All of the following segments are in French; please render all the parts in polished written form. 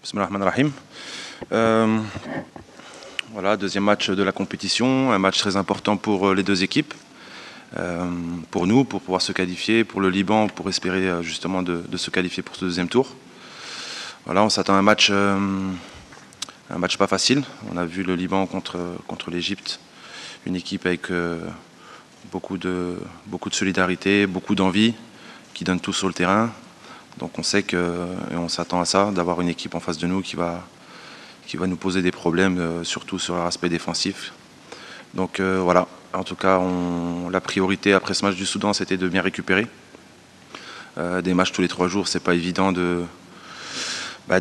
Bismillah ar-Rahman ar-Rahim. Voilà, deuxième match de la compétition, un match très important pour les deux équipes. Pour nous, pour pouvoir se qualifier, pour le Liban, pour espérer justement de se qualifier pour ce deuxième tour. Voilà, on s'attend à un match pas facile. On a vu le Liban contre l'Égypte, une équipe avec beaucoup de solidarité, beaucoup d'envie, qui donne tout sur le terrain. Donc on sait et on s'attend à ça, d'avoir une équipe en face de nous qui va nous poser des problèmes, surtout sur l'aspect défensif. Donc voilà, en tout cas, la priorité après ce match du Soudan, c'était de bien récupérer. Des matchs tous les 3 jours, c'est pas évident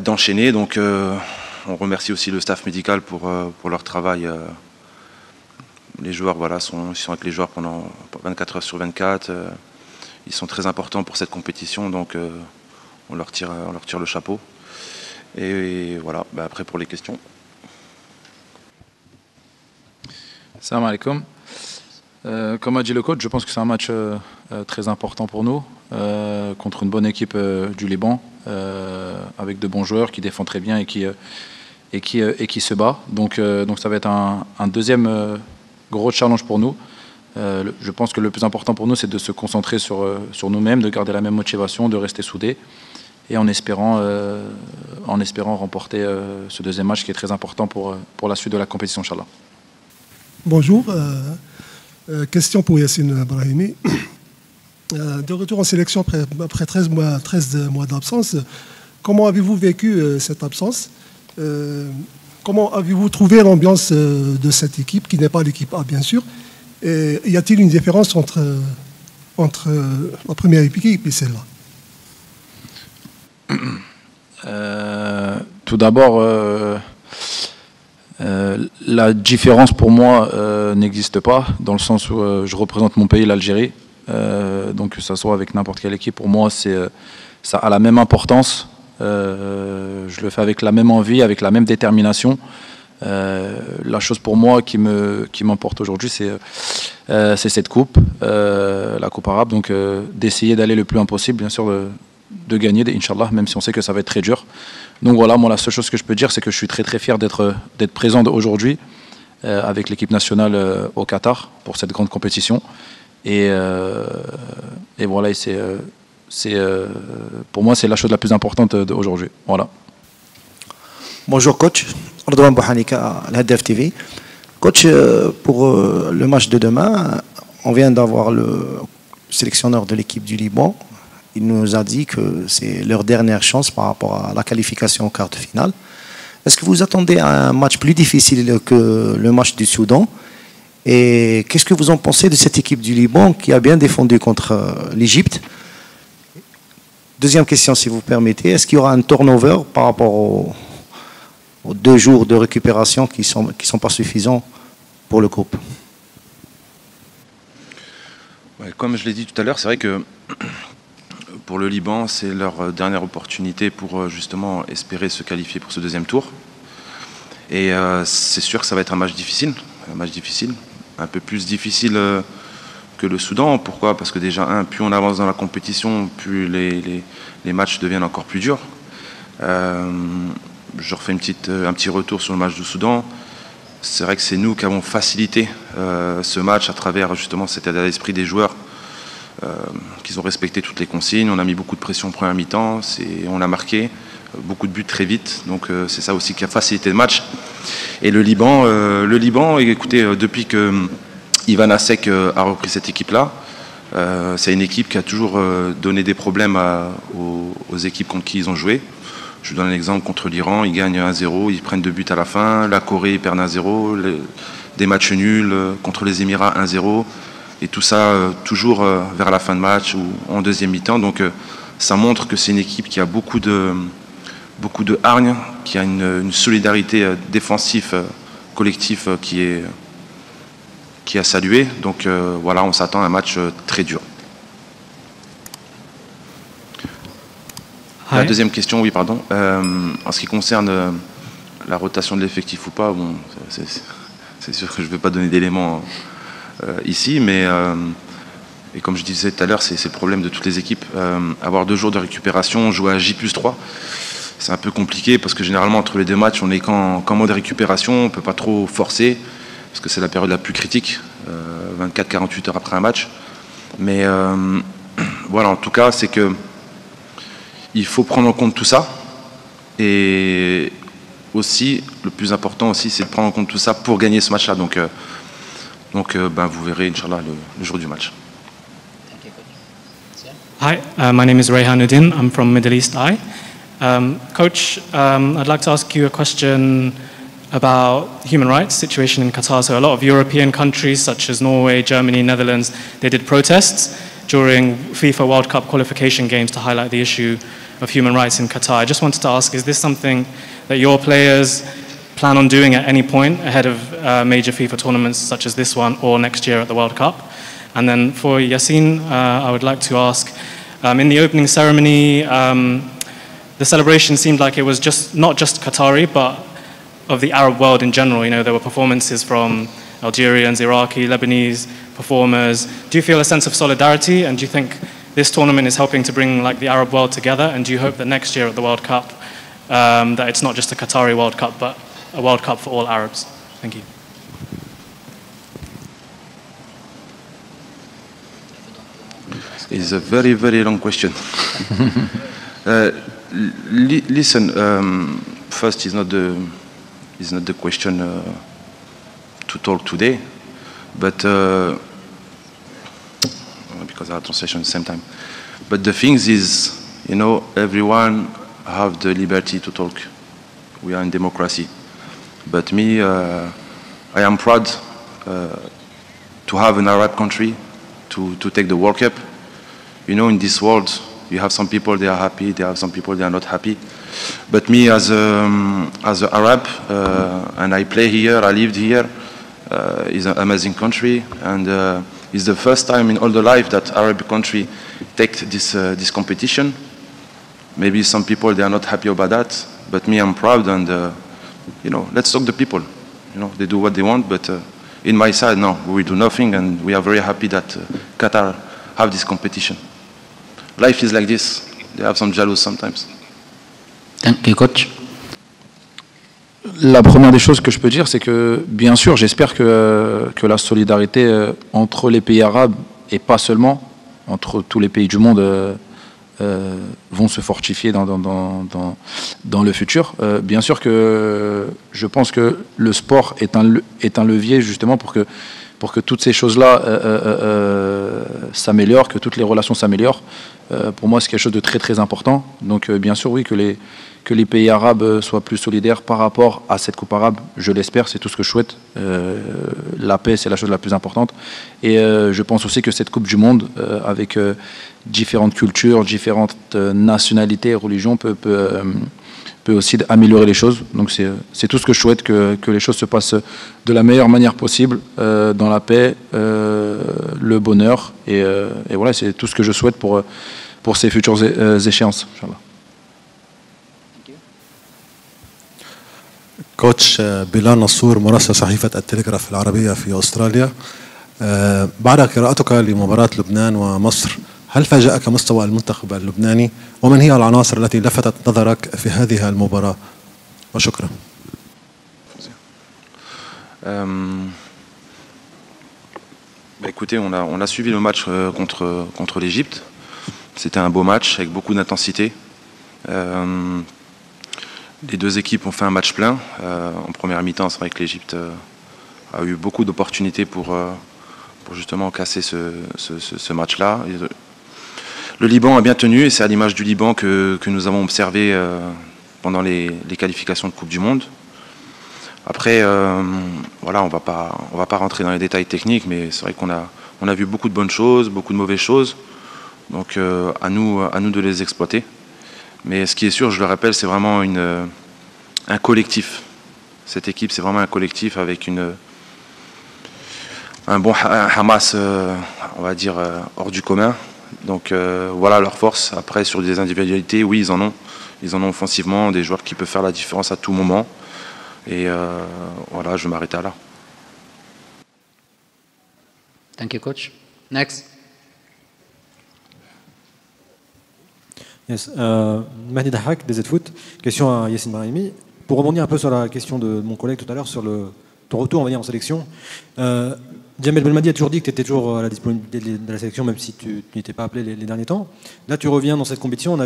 d'enchaîner. Donc on remercie aussi le staff médical pour leur travail. Les joueurs, voilà, ils sont avec les joueurs pendant 24 heures sur 24. Ils sont très importants pour cette compétition, donc on leur tire le chapeau. Et voilà, après pour les questions. Salam alaikum. Comme a dit le coach, je pense que c'est un match très important pour nous, contre une bonne équipe du Liban, avec de bons joueurs qui défendent très bien et qui se bat. Donc ça va être un deuxième gros challenge pour nous. Je pense que le plus important pour nous, c'est de se concentrer sur nous-mêmes, de garder la même motivation, de rester soudés, et en espérant remporter ce deuxième match qui est très important pour la suite de la compétition, Inch'Allah. Bonjour, question pour Yassine Brahimi. De retour en sélection après 13 mois d'absence, comment avez-vous vécu cette absence? Comment avez-vous trouvé l'ambiance de cette équipe, qui n'est pas l'équipe A bien sûr? Et y a-t-il une différence entre la première équipe et celle-là? Tout d'abord, la différence pour moi n'existe pas, dans le sens où je représente mon pays, l'Algérie. Donc que ça soit avec n'importe quelle équipe, pour moi, ça a la même importance. Je le fais avec la même envie, avec la même détermination. La chose pour moi qui m'importe aujourd'hui, c'est cette coupe, la coupe arabe. Donc d'essayer d'aller le plus loin possible, bien sûr, de gagner, Inch'Allah, même si on sait que ça va être très dur. Donc voilà, moi la seule chose que je peux dire, c'est que je suis très très fier d'être présent aujourd'hui avec l'équipe nationale au Qatar pour cette grande compétition. Et voilà, pour moi c'est la chose la plus importante aujourd'hui. Voilà. Bonjour coach, Ardouan Bouhanika, l'Hadaf TV. Coach, pour le match de demain, on vient d'avoir le sélectionneur de l'équipe du Liban. Il nous a dit que c'est leur dernière chance par rapport à la qualification au quart de finale. Est-ce que vous attendez un match plus difficile que le match du Soudan? Et qu'est-ce que vous en pensez de cette équipe du Liban qui a bien défendu contre l'Égypte? Deuxième question, si vous permettez, est-ce qu'il y aura un turnover par rapport aux 2 jours de récupération qui sont pas suffisants pour le groupe? Ouais, comme je l'ai dit tout à l'heure, c'est vrai que pour le Liban, c'est leur dernière opportunité pour justement espérer se qualifier pour ce deuxième tour. Et c'est sûr que ça va être un match difficile, un peu plus difficile que le Soudan. Pourquoi? Parce que déjà, plus on avance dans la compétition, plus les matchs deviennent encore plus durs. Je refais un petit retour sur le match du Soudan. C'est vrai que c'est nous qui avons facilité ce match à travers justement cet état d'esprit des joueurs, qu'ils ont respecté toutes les consignes. On a mis beaucoup de pression en première mi-temps, on a marqué beaucoup de buts très vite, donc c'est ça aussi qui a facilité le match. Et le Liban, écoutez, depuis que Ivan Asek a repris cette équipe-là, c'est une équipe qui a toujours donné des problèmes aux équipes contre qui ils ont joué. Je vous donne un exemple, contre l'Iran, ils gagnent 1-0, ils prennent 2 buts à la fin. La Corée, ils perdent 1-0, des matchs nuls, contre les Émirats 1-0. Et tout ça toujours vers la fin de match ou en deuxième mi-temps. Donc ça montre que c'est une équipe qui a beaucoup de hargne, qui a une solidarité défensive collective qui est à saluer. Donc voilà, on s'attend à un match très dur. La deuxième question, oui, pardon. En ce qui concerne la rotation de l'effectif ou pas, bon, c'est sûr que je ne vais pas donner d'éléments ici, mais et comme je disais tout à l'heure, c'est le problème de toutes les équipes. Avoir 2 jours de récupération, jouer à J+3, c'est un peu compliqué parce que généralement entre les deux matchs, on est qu'en mode récupération, on ne peut pas trop forcer parce que c'est la période la plus critique, 24-48 heures après un match. Mais voilà, en tout cas, c'est que il faut prendre en compte tout ça. Et aussi, le plus important aussi, c'est de prendre en compte tout ça pour gagner ce match-là. Donc vous verrez, Inch'Allah, le jour du match. Hi, my name is Rayhanuddin. I'm from Middle East Eye. Coach, I'd like to ask you a question about the human rights situation in Qatar. So a lot of European countries such as Norway, Germany, Netherlands, they did protests during FIFA World Cup qualification games to highlight the issue of human rights in Qatar. I just wanted to ask, is this something that your players plan on doing at any point ahead of major FIFA tournaments such as this one or next year at the World Cup? And then for Yassin, I would like to ask, in the opening ceremony, the celebration seemed like it was not just Qatari, but of the Arab world in general. You know, there were performances from Algerians, Iraqi, Lebanese performers. Do you feel a sense of solidarity, and do you think this tournament is helping to bring like the Arab world together? And do you hope that next year at the World Cup, that it's not just a Qatari World Cup, but a World Cup for all Arabs? Thank you. It's a very, very long question. Listen, first, it's not the question to talk today, but because our translation at the same time. But the thing is, you know, everyone have the liberty to talk. We are in democracy. But me, I am proud to have an Arab country to take the World Cup. You know, in this world, you have some people, they are happy, they have some people, they are not happy. But me, as an Arab, and I play here, I lived here, it's an amazing country, and it's the first time in all the life that Arab country take this competition. Maybe some people, they are not happy about that, but me, I'm proud, and you know, let's talk the people. You know, they do what they want, but in my side, no, we do nothing, and we are very happy that Qatar have this competition. Life is like this. They have some jealous sometimes. Thank you, coach. La première des choses que je peux dire, c'est que, bien sûr, j'espère que la solidarité entre les pays arabes, et pas seulement, entre tous les pays du monde, vont se fortifier dans le futur. Bien sûr que je pense que le sport est un levier, justement, pour que toutes ces choses-là s'améliorent, que toutes les relations s'améliorent. Pour moi, c'est quelque chose de très très important. Donc bien sûr, oui, que les pays arabes soient plus solidaires par rapport à cette coupe arabe, je l'espère, c'est tout ce que je souhaite. La paix, c'est la chose la plus importante. Et je pense aussi que cette coupe du monde, avec différentes cultures, différentes nationalités et religions, peut aussi améliorer les choses. Donc c'est tout ce que je souhaite, que les choses se passent de la meilleure manière possible, dans la paix, le bonheur, et voilà, c'est tout ce que je souhaite pour ces futures échéances, Inch'Allah. كوتش بلال نصور مراسل صحيفة التلغراف العربية في أستراليا، بعد قراءتك لمباراة لبنان ومصر، هل فاجأك مستوى المنتخب اللبناني؟ ومن هي العناصر التي لفتت نظرك في هذه المباراة؟ وشكرا. Écoutez, on a suivi le match contre l'Égypte. C'était un beau match avec beaucoup d'intensité. Les deux équipes ont fait un match plein. En première mi-temps, c'est vrai que l'Égypte a eu beaucoup d'opportunités pour justement casser ce match-là. Le Liban a bien tenu, et c'est à l'image du Liban que nous avons observé pendant les qualifications de Coupe du Monde. Après, voilà, on va pas rentrer dans les détails techniques, mais c'est vrai qu'on a vu beaucoup de bonnes choses, beaucoup de mauvaises choses. Donc à nous de les exploiter. Mais ce qui est sûr, je le rappelle, c'est vraiment un collectif. Cette équipe, c'est vraiment un collectif avec un bon Hamas, on va dire, hors du commun. Donc voilà leur force. Après, sur des individualités, oui, ils en ont. Ils en ont offensivement, des joueurs qui peuvent faire la différence à tout moment. Et voilà, je vais m'arrêter là. Thank you, coach. Next. Yes. Mahdi Dahak, DZ Foot. Question à Yassine Brahimi. Pour rebondir un peu sur la question de mon collègue tout à l'heure sur ton retour, on va dire, en sélection. Djamel Belmadi a toujours dit que tu étais toujours à la disponibilité de la sélection, même si tu n'étais pas appelé les derniers temps. Là, tu reviens dans cette compétition. On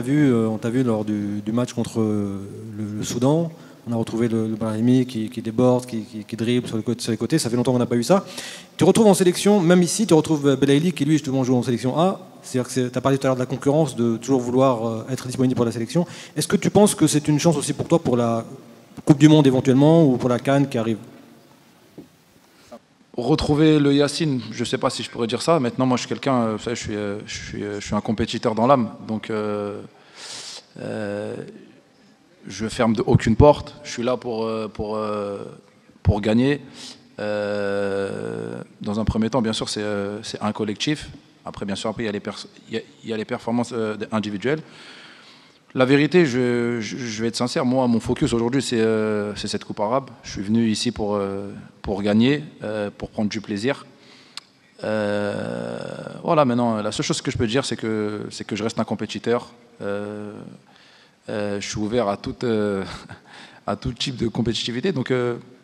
t'a vu lors du match contre le Soudan. On a retrouvé le Brahimi qui déborde, qui dribble sur les côtés. Ça fait longtemps qu'on n'a pas eu ça. Tu retrouves en sélection, même ici, tu retrouves Belaïli qui, lui, justement, joue en sélection A. C'est-à-dire que tu as parlé tout à l'heure de la concurrence, de toujours vouloir être disponible pour la sélection. Est-ce que tu penses que c'est une chance aussi pour toi pour la Coupe du Monde éventuellement ou pour la CAN qui arrive? Retrouver le Yacine, je ne sais pas si je pourrais dire ça. Maintenant, moi, je suis quelqu'un, je suis un compétiteur dans l'âme. Donc, je ferme aucune porte. Je suis là pour gagner. Dans un premier temps, bien sûr, c'est un collectif. Après, bien sûr, après, il y a les performances individuelles. La vérité, je vais être sincère, moi, mon focus aujourd'hui, c'est cette Coupe arabe. Je suis venu ici pour gagner, pour prendre du plaisir. Voilà, maintenant, la seule chose que je peux dire, c'est que je reste un compétiteur. Je suis ouvert à tout type de compétitivité. Donc,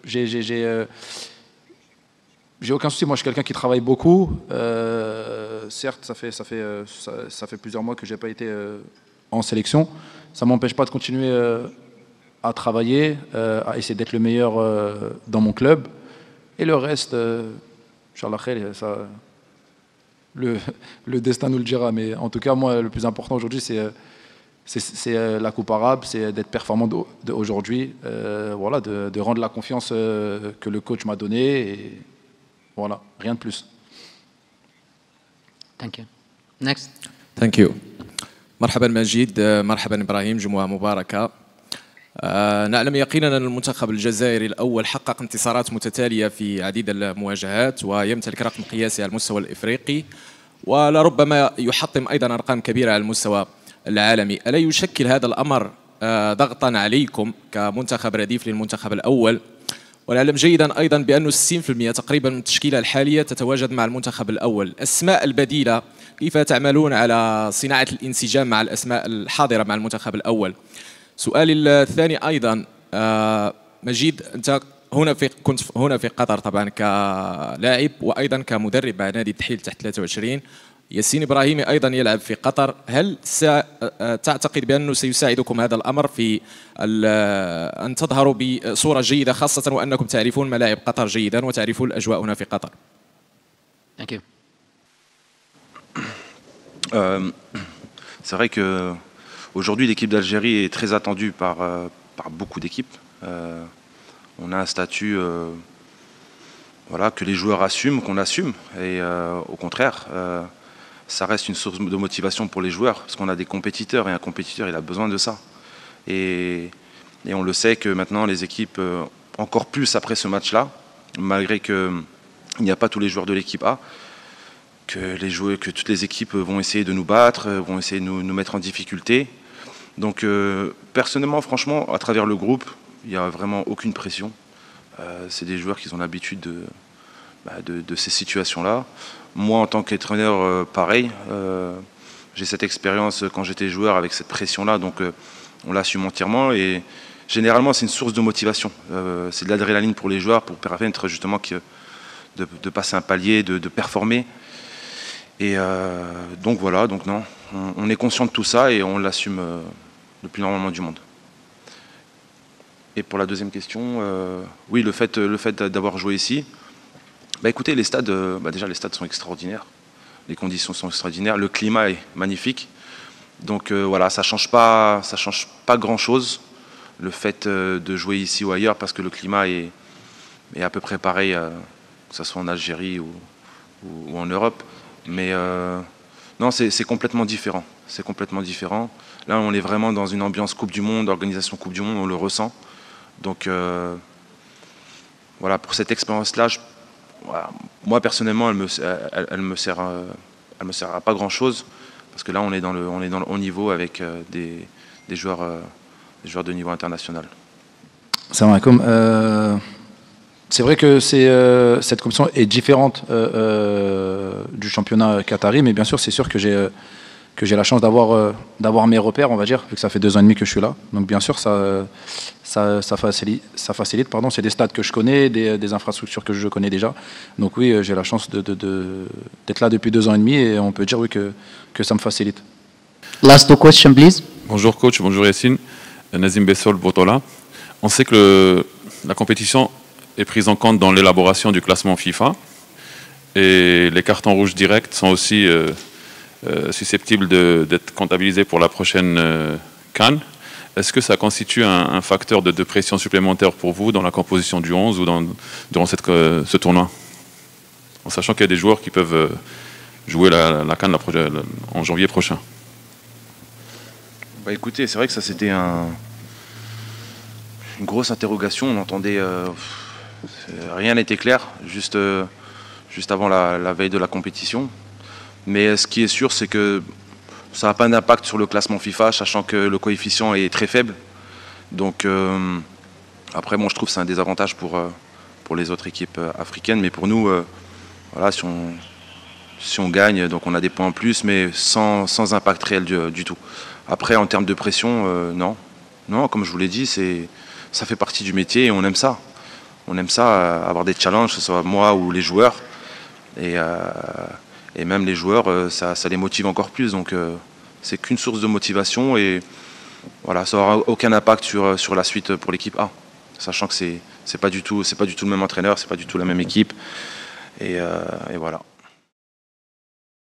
j'ai aucun souci. Moi, je suis quelqu'un qui travaille beaucoup. Certes, ça fait plusieurs mois que je n'ai pas été en sélection. Ça ne m'empêche pas de continuer à travailler, à essayer d'être le meilleur dans mon club. Et le reste, Inch'Allah khair, ça, le destin nous le dira. Mais en tout cas, moi, le plus important aujourd'hui, c'est la Coupe arabe, c'est d'être performant aujourd'hui, voilà, de rendre la confiance que le coach m'a donnée. Et voilà, rien de plus. Thank you. Next. Thank you. مرحبا مجيد، مرحبا إبراهيم، جمعة مباركة. نعلم يقينا أن المنتخب الجزائري الأول حقق انتصارات متتالية في عديد المواجهات ويمتلك رقم قياسي على المستوى الإفريقي ولربما يحطم أيضا أرقام كبيرة على المستوى العالمي. ألا يشكل هذا الأمر ضغطا عليكم كمنتخب رديف للمنتخب الأول؟ ونعلم جيدا أيضا بأن 60% تقريبا من التشكيلة الحالية تتواجد مع المنتخب الأول. الأسماء البديلة كيف تعملون على صناعة الانسجام مع الأسماء الحاضرة مع المنتخب الأول؟ سؤالي الثاني أيضا مجيد، أنت كنت هنا في قطر طبعا كلاعب وأيضا كمدرب مع نادي التحيل تحت 23. ياسين إبراهيمي أيضا يلعب في قطر. هل تعتقد بأنه سيساعدكم هذا الأمر في أن تظهروا بصورة جيدة، خاصة وأنكم تعرفون ملاعب قطر جيدا وتعرفون الأجواء هنا في قطر؟ Thank you. C'est vrai que aujourd'hui l'équipe d'Algérie est très attendue par beaucoup d'équipes. On a un statut voilà, que les joueurs assument, qu'on assume, et au contraire, ça reste une source de motivation pour les joueurs, parce qu'on a des compétiteurs, et un compétiteur il a besoin de ça. Et on le sait que maintenant les équipes, encore plus après ce match-là, malgré qu'il n'y a pas tous les joueurs de l'équipe A, que toutes les équipes vont essayer de nous battre, vont essayer de nous mettre en difficulté. Donc personnellement, franchement, à travers le groupe, il n'y a vraiment aucune pression. C'est des joueurs qui ont l'habitude de ces situations-là. Moi, en tant qu'entraîneur, pareil. J'ai cette expérience quand j'étais joueur avec cette pression-là, donc on l'assume entièrement. Et généralement, c'est une source de motivation. C'est de l'adrénaline pour les joueurs, pour permettre justement de passer un palier, de performer. Et donc voilà, donc non, on est conscient de tout ça et on l'assume le plus normalement du monde. Et pour la deuxième question, oui, le fait d'avoir joué ici, écoutez, les stades, déjà les stades sont extraordinaires, les conditions sont extraordinaires, le climat est magnifique, donc voilà, ça change pas grand-chose, le fait de jouer ici ou ailleurs, parce que le climat est à peu près pareil, que ce soit en Algérie ou en Europe. Mais non, c'est complètement différent. C'est complètement différent. Là, on est vraiment dans une ambiance Coupe du Monde, organisation Coupe du Monde, on le ressent. Donc voilà, pour cette expérience-là, moi personnellement, elle me sert à pas grand-chose, parce que là, on est dans le haut niveau avec des joueurs de niveau international. Salam alaikum. C'est vrai que cette compétition est différente du championnat qatari, mais bien sûr, c'est sûr que j'ai la chance d'avoir mes repères, on va dire, vu que ça fait 2 ans et demi que je suis là. Donc bien sûr, ça facilite. Pardon, c'est des stades que je connais, des infrastructures que je connais déjà. Donc oui, j'ai la chance d'être là depuis 2 ans et demi et on peut dire oui que ça me facilite. Last 2 questions, please. Bonjour coach, bonjour Yassine. Nazim Bessol, Botola. On sait que la compétition est prise en compte dans l'élaboration du classement FIFA et les cartons rouges directs sont aussi susceptibles d'être comptabilisés pour la prochaine CAN. Est-ce que ça constitue un facteur de pression supplémentaire pour vous dans la composition du 11 ou durant ce tournoi? En sachant qu'il y a des joueurs qui peuvent jouer la CAN en janvier prochain. Bah écoutez, c'est vrai que ça c'était une grosse interrogation. On entendait rien n'était clair juste avant la veille de la compétition. Mais ce qui est sûr, c'est que ça n'a pas d'impact sur le classement FIFA, sachant que le coefficient est très faible. Donc après, bon, je trouve que c'est un désavantage pour les autres équipes africaines. Mais pour nous, voilà, si on gagne, donc on a des points en plus, mais sans impact réel du tout. Après, en termes de pression, non. Non, comme je vous l'ai dit, ça fait partie du métier et on aime ça. On aime ça, avoir des challenges, que ce soit moi ou les joueurs. Et même les joueurs, ça les motive encore plus. Donc c'est qu'une source de motivation et voilà, ça n'aura aucun impact sur la suite pour l'équipe A. Sachant que c'est pas du tout le même entraîneur, c'est pas du tout la même équipe. Et voilà.